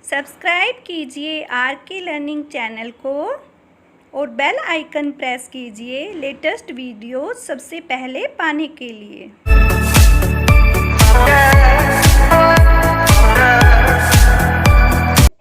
Subscribe कीजिए are K learning channel को और बेल आइकन प्रेस कीजिए लेटेस्ट वीडियो सबसे पहले पाने के लिए।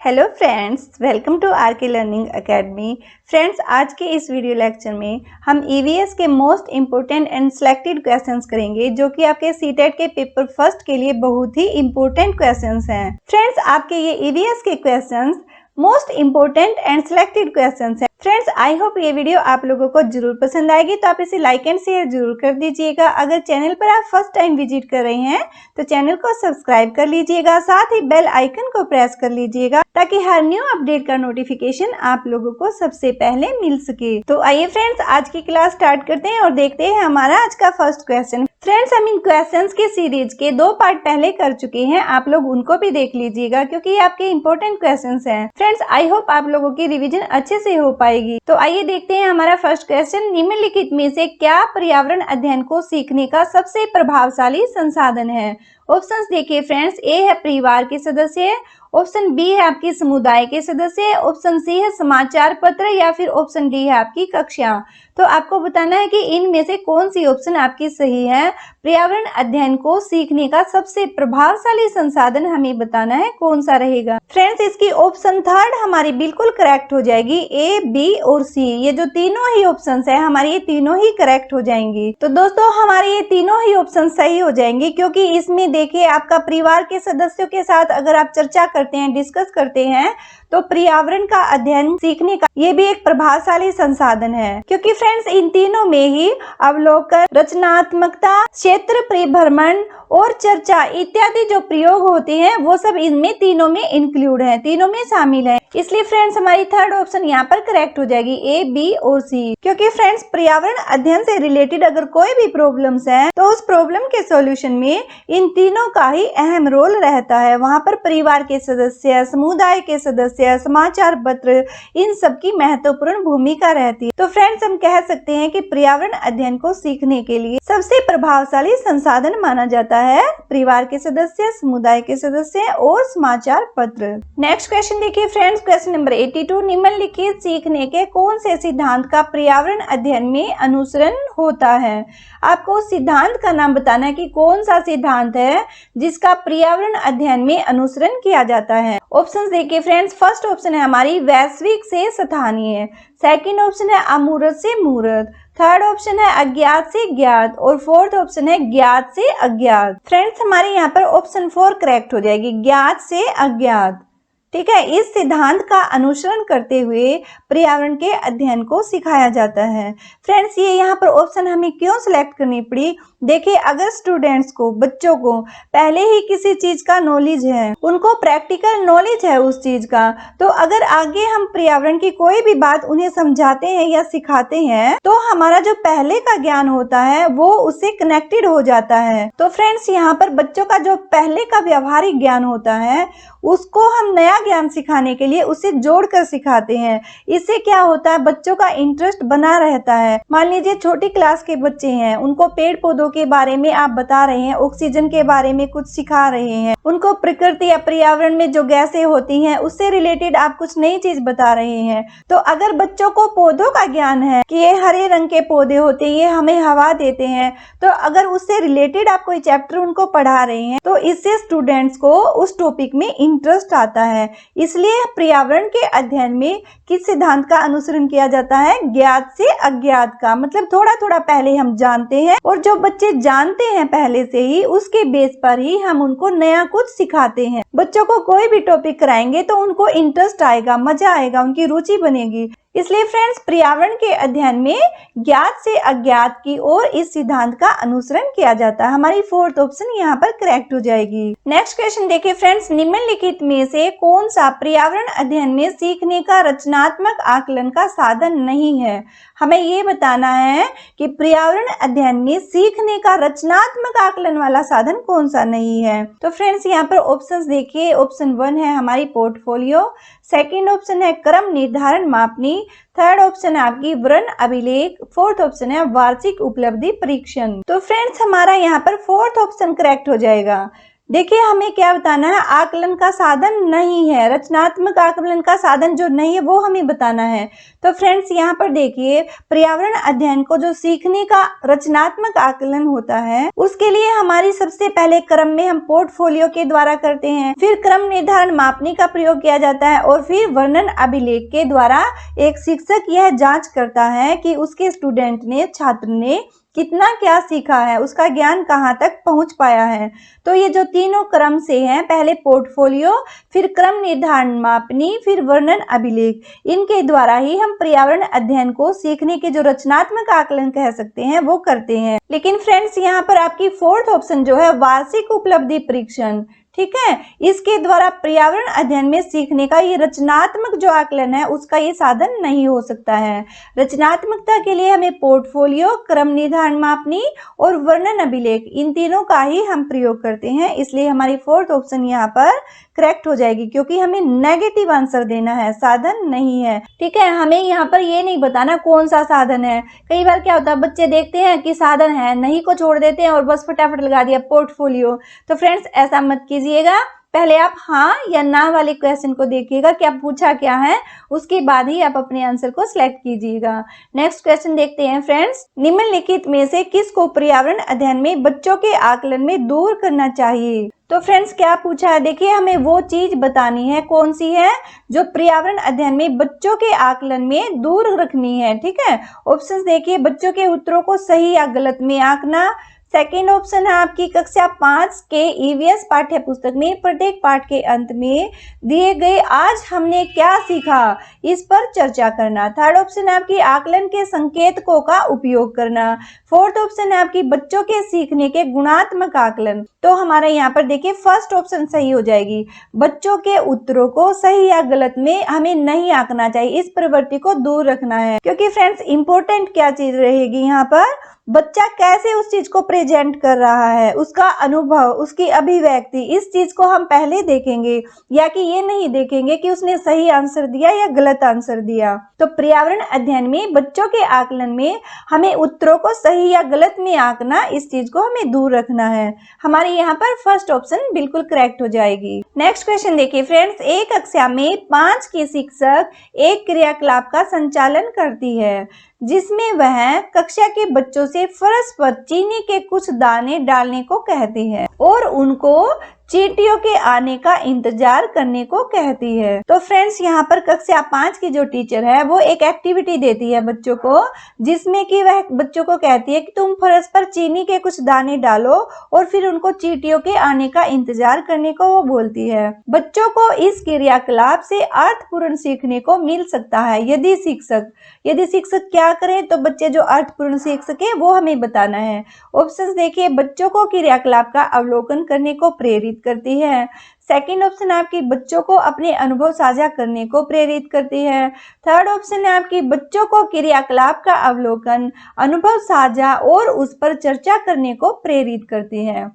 Hello friends, welcome to R K learning academy. Friends, आज के इस वीडियो लेक्चर में हम ईवीएस के most important and selected questions करेंगे, जो कि आपके सीटेट के पेपर फर्स्ट के लिए बहुत ही इम्पोर्टेंट क्वेश्चंस हैं। फ्रेंड्स, आपके ये ईवीएस के questions most important and selected questions हैं। फ्रेंड्स, आई होप ये वीडियो आप लोगों को जरूर पसंद आएगी, तो आप इसे लाइक एंड शेयर जरूर कर दीजिएगा। अगर चैनल पर आप फर्स्ट टाइम विजिट कर रहे हैं तो चैनल को सब्सक्राइब कर लीजिएगा, साथ ही बेल आइकन को प्रेस कर लीजिएगा ताकि हर न्यू अपडेट का नोटिफिकेशन आप लोगों को सबसे पहले मिल सके। तो आइए फ्रेंड्स, आज की क्लास स्टार्ट करते हैं और देखते हैं हमारा आज का फर्स्ट क्वेश्चन। फ्रेंड्स, हम इन क्वेश्चंस के सीरीज के 2 पार्ट पहले कर चुके हैं, आप लोग उनको भी देख लीजिएगा क्योंकि ये आपके इंपॉर्टेंट क्वेश्चंस हैं। फ्रेंड्स, आई होप आप लोगों की रिवीजन अच्छे से हो पाएगी। तो आइए देखते हैं हमारा फर्स्ट क्वेश्चन। निम्नलिखित में से क्या पर्यावरण अध्ययन को सीखने का सबसे प्रभावशाली संसाधन है? ऑप्शंस देखिए फ्रेंड्स, ए है परिवार के सदस्य, ऑप्शन बी है आपकी समुदाय के सदस्य, ऑप्शन सी है समाचार पत्र, या फिर ऑप्शन डी है आपकी कक्षा। तो आपको बताना है कि इनमें से कौन सी ऑप्शन आपकी सही है। पर्यावरण अध्ययन को सीखने का सबसे प्रभावशाली संसाधन हमें बताना है कौन सा रहेगा। फ्रेंड्स, इसकी ऑप्शन थर्ड हमारी बिल्कुल करेक्ट हो जाएगी। ए, बी और सी, ये जो तीनों ही ऑप्शन है हमारी, ये तीनों ही करेक्ट हो जाएंगी। तो दोस्तों, हमारे ये तीनों ही ऑप्शन सही हो जाएंगे क्योंकि इसमें देखिए आपका परिवार के सदस्यों के साथ अगर आप चर्चा करते हैं, डिस्कस करते हैं, तो पर्यावरण का अध्ययन सीखने का ये भी एक प्रभावशाली संसाधन है। क्योंकि फ्रेंड्स, इन तीनों में ही अवलोकन, रचनात्मकता, क्षेत्र परिभ्रमण और चर्चा इत्यादि जो प्रयोग होते हैं वो सब इनमें तीनों में इंक्लूड है, तीनों में शामिल है। इसलिए फ्रेंड्स, हमारी थर्ड ऑप्शन यहाँ पर करेक्ट हो जाएगी, ए, बी और सी। क्योंकि फ्रेंड्स, पर्यावरण अध्ययन से रिलेटेड अगर कोई भी प्रॉब्लम्स है तो उस प्रॉब्लम के सॉल्यूशन में इन तीनों का ही अहम रोल रहता है। वहाँ पर परिवार के सदस्य, समुदाय के सदस्य, समाचार पत्र, इन सब की महत्वपूर्ण भूमिका रहती है। तो फ्रेंड्स, हम कह सकते हैं कि पर्यावरण अध्ययन को सीखने के लिए सबसे प्रभावशाली संसाधन माना जाता है परिवार के सदस्य, समुदाय के सदस्य और समाचार पत्र। नेक्स्ट क्वेश्चन देखिए फ्रेंड्स, क्वेश्चन नंबर 82। निम्नलिखित सीखने के कौन से सिद्धांत का पर्यावरण अध्ययन में अनुसरण होता है? आपको सिद्धांत का नाम बताना है कि कौन सा सिद्धांत है जिसका पर्यावरण अध्ययन में अनुसरण किया जाता है। ऑप्शंस देखिए फ्रेंड्स, फर्स्ट ऑप्शन है हमारी वैश्विक से स्थानीय, सेकंड ऑप्शन है अमूर्त से मूर्त, थर्ड ऑप्शन है अज्ञात से ज्ञात और फोर्थ ऑप्शन है ज्ञात से अज्ञात। फ्रेंड्स, हमारे यहाँ पर ऑप्शन 4 करेक्ट हो जाएगी, ज्ञात से अज्ञात। ठीक है, इस सिद्धांत का अनुसरण करते हुए पर्यावरण के अध्ययन को सिखाया जाता है। फ्रेंड्स, ये यहाँ पर ऑप्शन हमें क्यों सिलेक्ट करनी पड़ी? देखिए, अगर स्टूडेंट्स को, बच्चों को पहले ही किसी चीज का नॉलेज है, उनको प्रैक्टिकल नॉलेज है उस चीज का, तो अगर आगे हम पर्यावरण की कोई भी बात उन्हें समझाते हैं या सिखाते हैं तो हमारा जो पहले का ज्ञान होता है वो उससे कनेक्टेड हो जाता है। तो फ्रेंड्स, यहाँ पर बच्चों का जो पहले का व्यवहारिक ज्ञान होता है उसको हम नया ज्ञान सिखाने के लिए उसे जोड़कर सिखाते हैं। इससे क्या होता है, बच्चों का इंटरेस्ट बना रहता है। मान लीजिए छोटी क्लास के बच्चे हैं, उनको पेड़ पौधों के बारे में आप बता रहे हैं, ऑक्सीजन के बारे में कुछ सिखा रहे हैं, उनको प्रकृति या पर्यावरण में जो गैसें होती हैं उससे रिलेटेड आप कुछ नई चीज बता रहे हैं। तो अगर बच्चों को पौधों का ज्ञान है कि ये हरे रंग के पौधे होते हैं, ये हमें हवा देते हैं, तो अगर उससे रिलेटेड आप कोई चैप्टर उनको पढ़ा रहे हैं तो इससे स्टूडेंट्स को उस टॉपिक में इंटरेस्ट आता है। इसलिए पर्यावरण के अध्ययन में किस सिद्धांत का अनुसरण किया जाता है? ज्ञात से अज्ञात का। मतलब थोड़ा थोड़ा पहले हम जानते हैं और जो बच्चे जानते हैं पहले से ही, उसके बेस पर ही हम उनको नया कुछ सिखाते हैं। बच्चों को कोई भी टॉपिक कराएंगे तो उनको इंटरेस्ट आएगा, मजा आएगा, उनकी रुचि बनेगी। इसलिए फ्रेंड्स, पर्यावरण के अध्ययन में ज्ञात से अज्ञात की ओर इस सिद्धांत का अनुसरण किया जाता है। हमारी फोर्थ ऑप्शन यहाँ पर करेक्ट हो जाएगी। नेक्स्ट क्वेश्चन देखिए फ्रेंड्स, निम्नलिखित में से कौन सा पर्यावरण अध्ययन में सीखने का रचनात्मक आकलन का साधन नहीं है? हमें ये बताना है कि पर्यावरण अध्ययन में सीखने का रचनात्मक आकलन वाला साधन कौन सा नहीं है। तो फ्रेंड्स, यहाँ पर ऑप्शंस देखिए, ऑप्शन 1 है हमारी पोर्टफोलियो, सेकंड ऑप्शन है क्रम निर्धारण मापनी, थर्ड ऑप्शन है आपकी वर्ण अभिलेख, फोर्थ ऑप्शन है वार्षिक उपलब्धि परीक्षण। तो फ्रेंड्स, हमारा यहाँ पर फोर्थ ऑप्शन करेक्ट हो जाएगा। देखिए हमें क्या बताना है, आकलन का साधन नहीं है, रचनात्मक आकलन का साधन जो नहीं है वो हमें बताना है। तो फ्रेंड्स यहाँ पर देखिए, पर्यावरण अध्ययन को जो सीखने का रचनात्मक आकलन होता है उसके लिए हमारी सबसे पहले क्रम में हम पोर्टफोलियो के द्वारा करते हैं, फिर क्रम निर्धारण मापनी का प्रयोग किया जाता है और फिर वर्णन अभिलेख के द्वारा एक शिक्षक यह जांच करता है कि उसके स्टूडेंट ने, छात्र ने कितना क्या सीखा है, उसका ज्ञान कहाँ तक पहुंच पाया है। तो ये जो तीनों क्रम से हैं, पहले पोर्टफोलियो, फिर क्रम निर्धारण मापनी, फिर वर्णन अभिलेख, इनके द्वारा ही हम पर्यावरण अध्ययन को सीखने के जो रचनात्मक आकलन कह सकते हैं वो करते हैं। लेकिन फ्रेंड्स यहाँ पर आपकी फोर्थ ऑप्शन जो है वार्षिक उपलब्धि परीक्षण, ठीक है, इसके द्वारा पर्यावरण अध्ययन में सीखने का ये रचनात्मक जो आकलन है उसका ये साधन नहीं हो सकता है। रचनात्मकता के लिए हमें पोर्टफोलियो, क्रम निर्धारण मापनी और वर्णन अभिलेख, इन तीनों का ही हम प्रयोग करते हैं, इसलिए हमारी फोर्थ ऑप्शन यहाँ पर करेक्ट हो जाएगी, क्योंकि हमें नेगेटिव आंसर देना है, साधन नहीं है। ठीक है, हमें यहाँ पर ये नहीं बताना कौन सा साधन है। कई बार क्या होता है, बच्चे देखते हैं कि साधन है, नहीं को छोड़ देते हैं और बस फटाफट लगा दिया पोर्टफोलियो। तो फ्रेंड्स ऐसा मत कीजिएगा, पहले आप हाँ या ना वाले क्वेश्चन को देखिएगा क्या पूछा क्या है, उसके बाद ही आप अपने आंसर को सिलेक्ट कीजिएगा। नेक्स्ट क्वेश्चन देखते हैं फ्रेंड्स, निम्नलिखित में से किसको पर्यावरण अध्ययन में बच्चों के आकलन में दूर करना चाहिए। तो फ्रेंड्स क्या पूछा है, देखिए हमें वो चीज बतानी है कौन सी है जो पर्यावरण अध्ययन में बच्चों के आकलन में दूर रखनी है। ठीक है, ऑप्शंस देखिए, बच्चों के उत्तरों को सही या गलत में आंकना। सेकेंड ऑप्शन है आपकी कक्षा 5 के ईवीएस पाठ्य पुस्तक में प्रत्येक पाठ के अंत में दिए गए आज हमने क्या सीखा इस पर चर्चा करना। थर्ड ऑप्शन है आपकी आकलन के संकेतकों का उपयोग करना। फोर्थ ऑप्शन है आपकी बच्चों के सीखने के गुणात्मक आकलन। तो हमारा यहाँ पर देखिए फर्स्ट ऑप्शन सही हो जाएगी, बच्चों के उत्तरों को सही या गलत में हमें नहीं आंकना चाहिए, इस प्रवृत्ति को दूर रखना है। क्योंकि फ्रेंड्स इंपॉर्टेंट क्या चीज रहेगी यहाँ पर, बच्चा कैसे उस चीज को प्रेजेंट कर रहा है, उसका अनुभव, उसकी अभिव्यक्ति, इस चीज को हम पहले देखेंगे, या कि ये नहीं देखेंगे कि उसने सही आंसर दिया या गलत आंसर दिया। तो पर्यावरण अध्ययन में बच्चों के आकलन में हमें उत्तरों को सही या गलत में आंकना, इस चीज को हमें दूर रखना है। हमारे यहाँ पर फर्स्ट ऑप्शन बिल्कुल करेक्ट हो जाएगी। नेक्स्ट क्वेश्चन देखिए फ्रेंड्स, एक कक्षा में 5 की शिक्षक एक क्रियाकलाप का संचालन करती है जिसमें वह कक्षा के बच्चों से फर्श पर चीनी के कुछ दाने डालने को कहती है और उनको चींटियों के आने का इंतजार करने को कहती है। तो फ्रेंड्स यहाँ पर कक्षा 5 की जो टीचर है वो एक एक्टिविटी देती है बच्चों को, जिसमें कि वह बच्चों को कहती है कि तुम फर्श पर चीनी के कुछ दाने डालो और फिर उनको चींटियों के आने का इंतजार करने को वो बोलती है। बच्चों को इस क्रियाकलाप से अर्थपूर्ण सीखने को मिल सकता है यदि शिक्षक क्या करें तो बच्चे जो अर्थपूर्ण सीख सके वो हमें बताना है। ऑप्शंस देखिए, बच्चों को क्रियाकलाप का अवलोकन करने को प्रेरित करती है। सेकंड ऑप्शन है आपकी बच्चों को अपने अनुभव साझा करने को प्रेरित करती है। थर्ड ऑप्शन है आपकी बच्चों को क्रियाकलाप का अवलोकन, अनुभव साझा और उस पर चर्चा करने को प्रेरित करती है।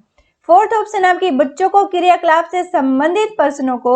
फोर्थ ऑप्शन आपकी बच्चों को क्रियाकलाप से संबंधित प्रश्नों को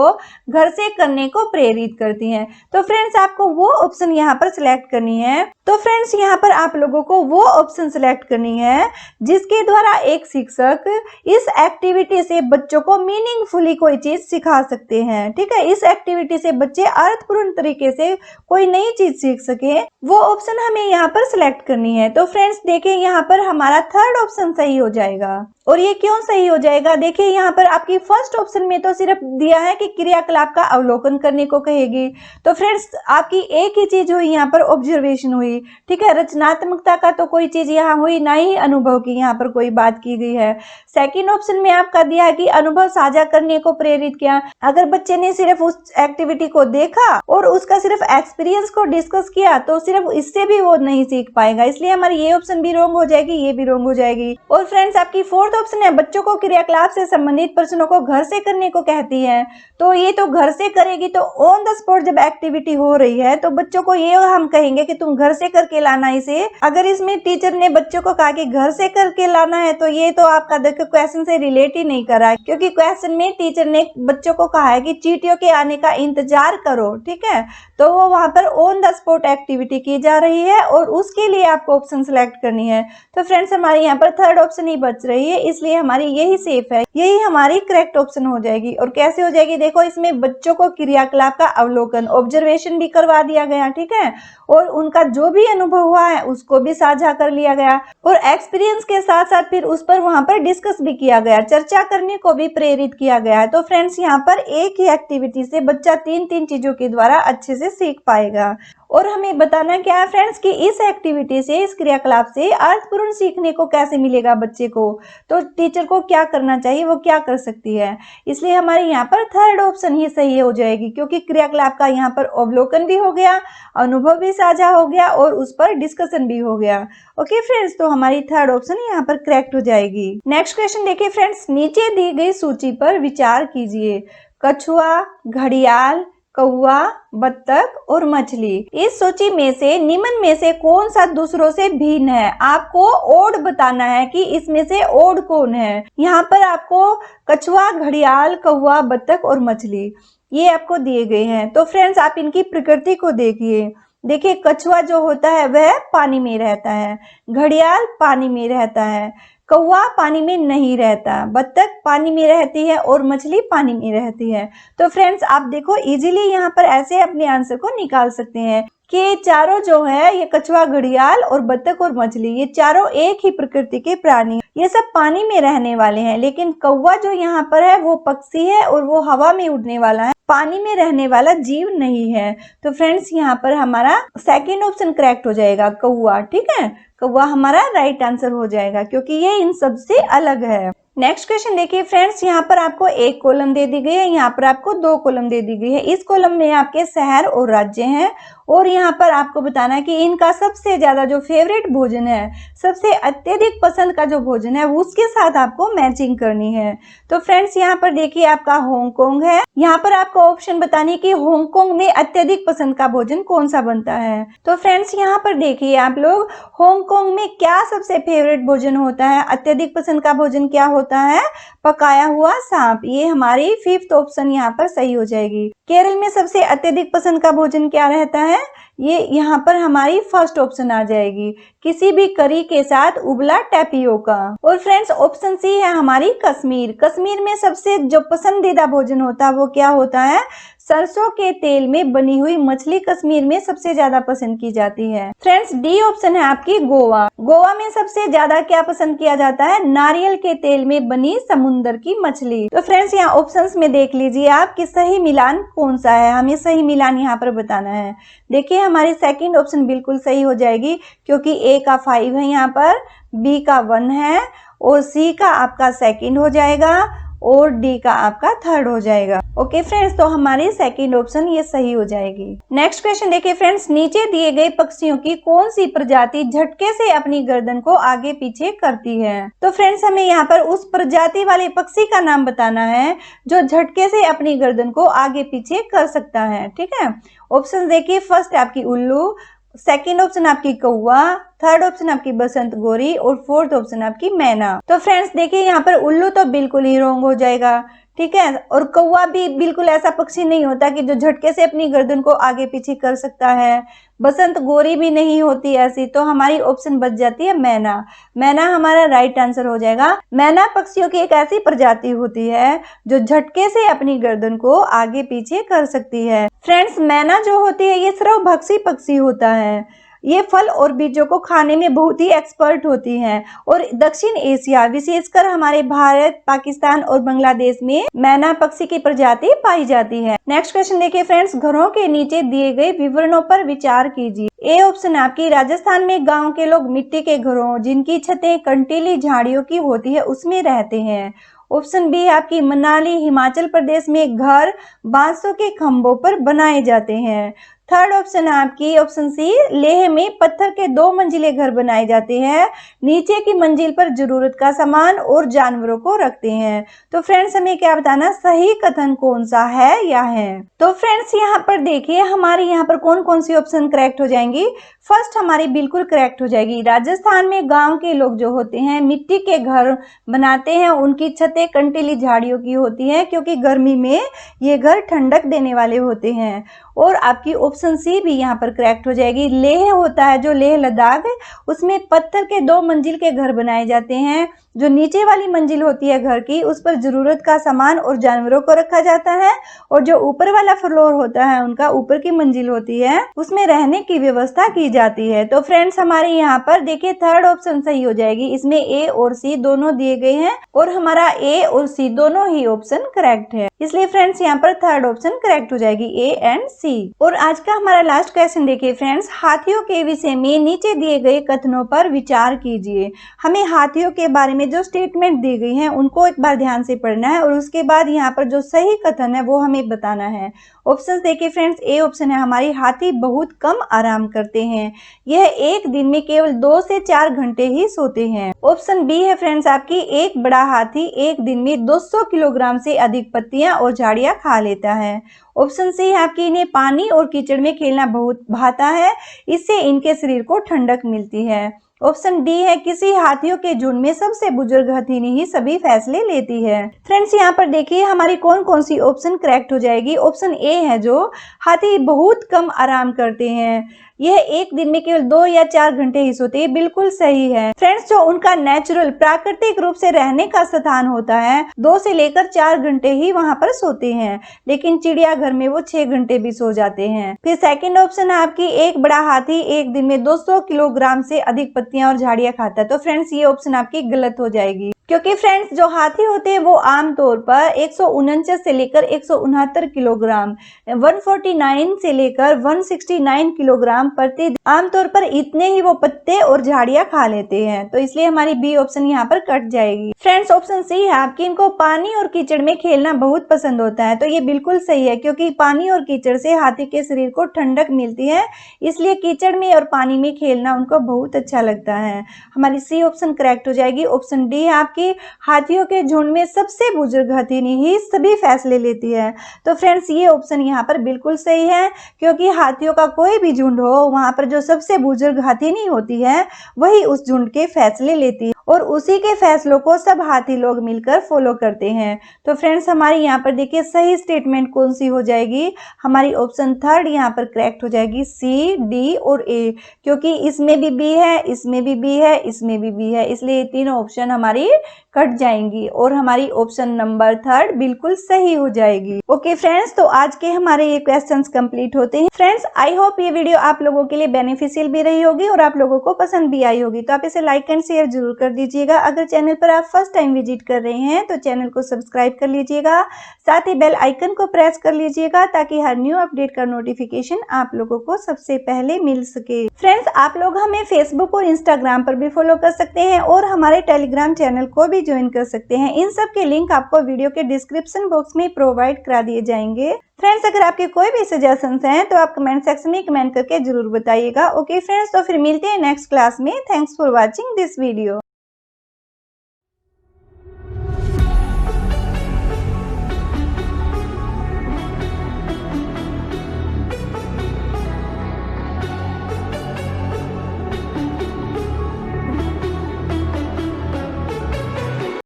घर से करने को प्रेरित करती हैं। तो फ्रेंड्स आपको वो ऑप्शन यहाँ पर सिलेक्ट करनी है। तो फ्रेंड्स यहाँ पर आप लोगों को वो ऑप्शन सिलेक्ट करनी है जिसके द्वारा एक शिक्षक इस एक्टिविटी से बच्चों को मीनिंगफुली कोई चीज सिखा सकते हैं। ठीक है, इस एक्टिविटी से बच्चे अर्थपूर्ण तरीके से कोई नई चीज सीख सके, वो ऑप्शन हमें यहाँ पर सिलेक्ट करनी है। तो फ्रेंड्स देखिए यहाँ पर हमारा थर्ड ऑप्शन सही हो जाएगा। और ये क्यों सही हो जाएगा, देखिए यहाँ पर आपकी फर्स्ट ऑप्शन में तो सिर्फ दिया है कि क्रियाकलाप का अवलोकन करने को कहेगी। तो फ्रेंड्स आपकी एक ही चीज हुई यहाँ पर, ऑब्जर्वेशन हुई। ठीक है, रचनात्मकता का तो कोई चीज यहाँ हुई ना ही अनुभव की यहाँ पर कोई बात की गई है। सेकंड ऑप्शन में आपका दिया है कि अनुभव साझा करने को प्रेरित किया। अगर बच्चे ने सिर्फ उस एक्टिविटी को देखा और उसका सिर्फ एक्सपीरियंस को डिस्कस किया तो सिर्फ इससे भी वो नहीं सीख पाएगा, इसलिए हमारी ये ऑप्शन भी रॉन्ग हो जाएगी, ये भी रॉन्ग हो जाएगी। और फ्रेंड्स आपकी फोर्थ ऑप्शन है बच्चों को क्रियाकलाप से संबंधित प्रश्नों को घर से करने को कहती है। तो ये तो घर से करेगी, तो ऑन द स्पॉट जब एक्टिविटी हो रही है तो बच्चों को ये हम कहेंगे कि तुम घर से करके लाना इसे। अगर इसमें टीचर ने बच्चों को कहा कि घर से करके लाना है तो ये तो आपका देखो क्वेश्चन से रिलेट ही नहीं कर रहा है, क्योंकि क्वेश्चन में टीचर ने बच्चों को कहा है कि चींटियों के आने का इंतजार करो। ठीक है, तो वो वहां पर ऑन द स्पॉट एक्टिविटी की जा रही है और उसके लिए आपको ऑप्शन सिलेक्ट करनी है। तो फ्रेंड्स हमारे यहाँ पर थर्ड ऑप्शन ही बच रही है, इसलिए हमारी यही सेफ है, यही हमारी करेक्ट ऑप्शन हो जाएगी। और कैसे हो जाएगी, देखो इसमें बच्चों को क्रियाकलाप का अवलोकन, ऑब्जर्वेशन भी करवा दिया गया, ठीक है, और उनका जो भी अनुभव हुआ है उसको भी साझा कर लिया गया, और एक्सपीरियंस के साथ साथ फिर उस पर वहां पर डिस्कस भी किया गया, चर्चा करने को भी प्रेरित किया गया है। तो फ्रेंड्स यहाँ पर एक ही एक्टिविटी से बच्चा तीन तीन चीजों के द्वारा अच्छे से सीख पाएगा। और हमें बताना क्या है फ्रेंड्स कि इस एक्टिविटी से, इस क्रियाकलाप से अर्थपूर्ण सीखने को कैसे मिलेगा बच्चे को, तो टीचर को क्या करना चाहिए, वो क्या कर सकती है। इसलिए हमारे यहाँ पर थर्ड ऑप्शन ही सही हो जाएगी, क्योंकि क्रियाकलाप का यहाँ पर अवलोकन भी हो गया, अनुभव भी साझा हो गया और उस पर डिस्कशन भी हो गया। ओके फ्रेंड्स, तो हमारी थर्ड ऑप्शन यहाँ पर करेक्ट हो जाएगी। नेक्स्ट क्वेश्चन देखिए फ्रेंड्स, नीचे दी गई सूची पर विचार कीजिए। कछुआ, घड़ियाल, कौवा, बत्तख और मछली, इस सूची में से निम्न में से कौन सा दूसरों से भिन्न है। आपको ओड बताना है कि इसमें से ओड कौन है। यहाँ पर आपको कछुआ, घड़ियाल, कौवा, बत्तख और मछली ये आपको दिए गए हैं। तो फ्रेंड्स आप इनकी प्रकृति को देखिए कछुआ जो होता है वह पानी में रहता है, घड़ियाल पानी में रहता है, कौवा पानी में नहीं रहता, बत्तख पानी में रहती है और मछली पानी में रहती है। तो फ्रेंड्स आप देखो इजीली यहाँ पर ऐसे अपने आंसर को निकाल सकते हैं कि चारों जो है, ये कछुआ, घड़ियाल और बत्तख और मछली, ये चारों एक ही प्रकृति के प्राणी, ये सब पानी में रहने वाले हैं। लेकिन कौवा जो यहाँ पर है वो पक्षी है और वो हवा में उड़ने वाला है, पानी में रहने वाला जीव नहीं है। तो फ्रेंड्स यहाँ पर हमारा सेकंड ऑप्शन करेक्ट हो जाएगा, कौवा। ठीक है, कौवा हमारा राइट आंसर हो जाएगा क्योंकि ये इन सब से अलग है। नेक्स्ट क्वेश्चन देखिए फ्रेंड्स, यहाँ पर आपको एक कॉलम दे दी गई है, यहाँ पर आपको दो कॉलम दे दी गई है। इस कॉलम में आपके शहर और राज्य हैं और यहाँ पर आपको बताना है कि इनका सबसे ज्यादा जो फेवरेट भोजन है, सबसे अत्यधिक पसंद का जो भोजन है उसके साथ आपको मैचिंग करनी है। तो फ्रेंड्स यहाँ पर देखिए आपका हांगकांग है, यहाँ पर आपको ऑप्शन बतानी कि हांगकांग में अत्यधिक पसंद का भोजन कौन सा बनता है। तो फ्रेंड्स यहाँ पर देखिए आप लोग, हांगकांग में क्या सबसे फेवरेट भोजन होता है, अत्यधिक पसंद का भोजन क्या होता है, पकाया हुआ सांप। ये हमारी फिफ्थ ऑप्शन यहाँ पर सही हो जाएगी। केरल में सबसे अत्यधिक पसंद का भोजन क्या रहता है, ये यहाँ पर हमारी फर्स्ट ऑप्शन आ जाएगी, किसी भी करी के साथ उबला टैपियोका। और फ्रेंड्स ऑप्शन सी है हमारी कश्मीर। कश्मीर में सबसे जो पसंदीदा भोजन होता है वो क्या होता है, सरसों के तेल में बनी हुई मछली कश्मीर में सबसे ज्यादा पसंद की जाती है। फ्रेंड्स डी ऑप्शन है आपकी गोवा। गोवा में सबसे ज्यादा क्या पसंद किया जाता है, नारियल के तेल में बनी समुद्र की मछली। तो फ्रेंड्स यहाँ ऑप्शंस में देख लीजिए आप कि सही मिलान कौन सा है, हमें सही मिलान यहाँ पर बताना है। देखिए हमारी सेकंड ऑप्शन बिल्कुल सही हो जाएगी क्योंकि ए का 5 है यहाँ पर, बी का 1 है और सी का आपका सेकंड हो जाएगा और डी का आपका थर्ड हो जाएगा। ओके फ्रेंड्स, तो हमारी सेकंड ऑप्शन ये सही हो जाएगी। नेक्स्ट क्वेश्चन देखिए फ्रेंड्स, नीचे दिए गए पक्षियों की कौन सी प्रजाति झटके से अपनी गर्दन को आगे पीछे करती है। तो फ्रेंड्स हमें यहाँ पर उस प्रजाति वाले पक्षी का नाम बताना है जो झटके से अपनी गर्दन को आगे पीछे कर सकता है। ठीक है, ऑप्शन देखिए, फर्स्ट है आपकी उल्लू, सेकंड ऑप्शन आपकी कौवा, थर्ड ऑप्शन आपकी बसंत गोरी और फोर्थ ऑप्शन आपकी मैना। तो फ्रेंड्स देखिए यहाँ पर उल्लू तो बिल्कुल ही रॉन्ग हो जाएगा। ठीक है, और कौवा भी बिल्कुल ऐसा पक्षी नहीं होता कि जो झटके से अपनी गर्दन को आगे पीछे कर सकता है। बसंत गोरी भी नहीं होती ऐसी। तो हमारी ऑप्शन बच जाती है मैना। मैना हमारा राइट आंसर हो जाएगा। मैना पक्षियों की एक ऐसी प्रजाति होती है जो झटके से अपनी गर्दन को आगे पीछे कर सकती है। फ्रेंड्स मैना जो होती है ये सर्वभक्षी पक्षी होता है। ये फल और बीजों को खाने में बहुत ही एक्सपर्ट होती हैं और दक्षिण एशिया विशेषकर हमारे भारत, पाकिस्तान और बांग्लादेश में मैना पक्षी की प्रजाति पाई जाती है। नेक्स्ट क्वेश्चन देखिए फ्रेंड्स, घरों के नीचे दिए गए विवरणों पर विचार कीजिए। ए ऑप्शन आपकी राजस्थान में गांव के लोग मिट्टी के घरों जिनकी छतें कंटीली झाड़ियों की होती है उसमें रहते हैं। ऑप्शन बी आपकी मनाली हिमाचल प्रदेश में घर बांसों के खंभों पर बनाए जाते हैं। थर्ड ऑप्शन है आपकी ऑप्शन सी, लेह में पत्थर के 2 मंजिले घर बनाए जाते हैं, नीचे की मंजिल पर जरूरत का सामान और जानवरों को रखते हैं। तो फ्रेंड्स हमें क्या बताना, सही कथन कौन सा है या है। तो फ्रेंड्स यहाँ पर देखिए हमारी यहाँ पर कौन कौन सी ऑप्शन करेक्ट हो जाएंगी। फर्स्ट हमारी बिल्कुल करेक्ट हो जाएगी, राजस्थान में गांव के लोग जो होते हैं मिट्टी के घर बनाते हैं, उनकी छतें कंटीली झाड़ियों की होती हैं क्योंकि गर्मी में ये घर ठंडक देने वाले होते हैं। और आपकी ऑप्शन ऑप्शन सी भी यहाँ पर करेक्ट हो जाएगी। लेह होता है, जो लेह लद्दाख है, उसमें पत्थर के 2 मंजिल के घर बनाए जाते हैं। जो नीचे वाली मंजिल होती है घर की, उस पर जरूरत का सामान और जानवरों को रखा जाता है, और जो ऊपर वाला फ्लोर होता है, उनका ऊपर की मंजिल होती है, उसमें रहने की व्यवस्था की जाती है। तो फ्रेंड्स हमारे यहाँ पर देखिए थर्ड ऑप्शन सही हो जाएगी। इसमें ए और सी दोनों दिए गए हैं और हमारा ए और सी दोनों ही ऑप्शन करेक्ट है, इसलिए फ्रेंड्स यहाँ पर थर्ड ऑप्शन करेक्ट हो जाएगी, ए एंड सी। और आज का हमारा लास्ट क्वेश्चन देखिए फ्रेंड्स, हाथियों के विषय में नीचे दिए गए कथनों पर विचार कीजिए। हमें हाथियों के बारे में जो स्टेटमेंट दी गई हैं उनको एक बार ध्यान से पढ़ना है और उसके बाद यहाँ पर जो सही कथन है वो हमें बताना है। ऑप्शंस देखिए फ्रेंड्स, ए ऑप्शन है हमारी हाथी बहुत कम आराम करते हैं, यह एक दिन में केवल 2 से 4 घंटे ही सोते हैं। ऑप्शन बी है फ्रेंड्स आपकी, एक बड़ा हाथी एक दिन में 200 किलोग्राम से अधिक पत्तियां और झाड़ियां खा लेता है। ऑप्शन सी है आपकी, इन्हें पानी और कीचड़ में खेलना बहुत भाता है, इससे इनके शरीर को ठंडक मिलती है। ऑप्शन डी है, किसी हाथियों के झुंड में सबसे बुजुर्ग हथिनी ही सभी फैसले लेती है। फ्रेंड्स यहाँ पर देखिए हमारी कौन कौन सी ऑप्शन करेक्ट हो जाएगी। ऑप्शन ए है, जो हाथी बहुत कम आराम करते हैं, यह एक दिन में केवल 2 या 4 घंटे ही सोते हैं, बिल्कुल सही है। फ्रेंड्स जो उनका नेचुरल प्राकृतिक रूप से रहने का स्थान होता है, 2 से लेकर 4 घंटे ही वहां पर सोते हैं, लेकिन चिड़ियाघर में वो 6 घंटे भी सो जाते हैं। फिर सेकंड ऑप्शन है आपकी, एक बड़ा हाथी एक दिन में 200 किलोग्राम से अधिक पत्तियां और झाड़ियां खाता है। तो फ्रेंड्स ये ऑप्शन आपकी गलत हो जाएगी, क्योंकि फ्रेंड्स जो हाथी होते हैं वो आमतौर पर 149 से लेकर 169 किलोग्राम, 149 से लेकर 169 किलोग्राम प्रति आमतौर पर इतने ही वो पत्ते और झाड़ियां खा लेते हैं। तो इसलिए हमारी बी ऑप्शन यहाँ पर कट जाएगी। फ्रेंड्स ऑप्शन सी है आपकी, इनको पानी और कीचड़ में खेलना बहुत पसंद होता है। तो ये बिल्कुल सही है, क्योंकि पानी और कीचड़ से हाथी के शरीर को ठंडक मिलती है, इसलिए कीचड़ में और पानी में खेलना उनको बहुत अच्छा लगता है। हमारी सी ऑप्शन करेक्ट हो जाएगी। ऑप्शन डी है आपकी, हाथियों के झुंड में सबसे बुजुर्ग हथिनी ही सभी फैसले लेती है। तो फ्रेंड्स ये ऑप्शन यहाँ पर बिल्कुल सही है, क्योंकि हाथियों का कोई भी झुंड हो, वहां पर जो सबसे बुजुर्ग हथिनी होती है वही उस झुंड के फैसले लेती है, और उसी के फैसलों को सब हाथी लोग मिलकर फॉलो करते हैं। तो फ्रेंड्स हमारी यहाँ पर देखिए सही स्टेटमेंट कौन सी हो जाएगी, हमारी ऑप्शन थर्ड यहाँ पर करेक्ट हो जाएगी, सी, डी और ए, क्योंकि इसमें भी बी है, इसमें भी बी है, इसमें भी बी है, इसलिए तीनों ऑप्शन हमारी कट जाएंगी और हमारी ऑप्शन नंबर थर्ड बिल्कुल सही हो जाएगी। ओके फ्रेंड्स, तो आज के हमारे ये क्वेश्चंस कंप्लीट होते हैं। फ्रेंड्स आई होप ये वीडियो आप लोगों के लिए बेनिफिशियल भी रही होगी और आप लोगों को पसंद भी आई होगी। तो आप इसे लाइक एंड शेयर जरूर कर दीजिएगा। अगर चैनल पर आप फर्स्ट टाइम विजिट कर रहे हैं तो चैनल को सब्सक्राइब कर लीजिएगा, साथ ही बेल आइकन को प्रेस कर लीजिएगा, ताकि हर न्यू अपडेट का नोटिफिकेशन आप लोगों को सबसे पहले मिल सके। फ्रेंड्स आप लोग हमें फेसबुक और इंस्टाग्राम पर भी फॉलो कर सकते हैं और हमारे टेलीग्राम चैनल को भी ज्वाइन कर सकते हैं। इन सब के लिंक आपको वीडियो के डिस्क्रिप्शन बॉक्स में प्रोवाइड करा दिए जाएंगे। फ्रेंड्स अगर आपके कोई भी सजेशंस हैं तो आप कमेंट सेक्शन में कमेंट करके जरूर बताइएगा। ओके फ्रेंड्स, तो फिर मिलते हैं नेक्स्ट क्लास में। Thanks for watching this video.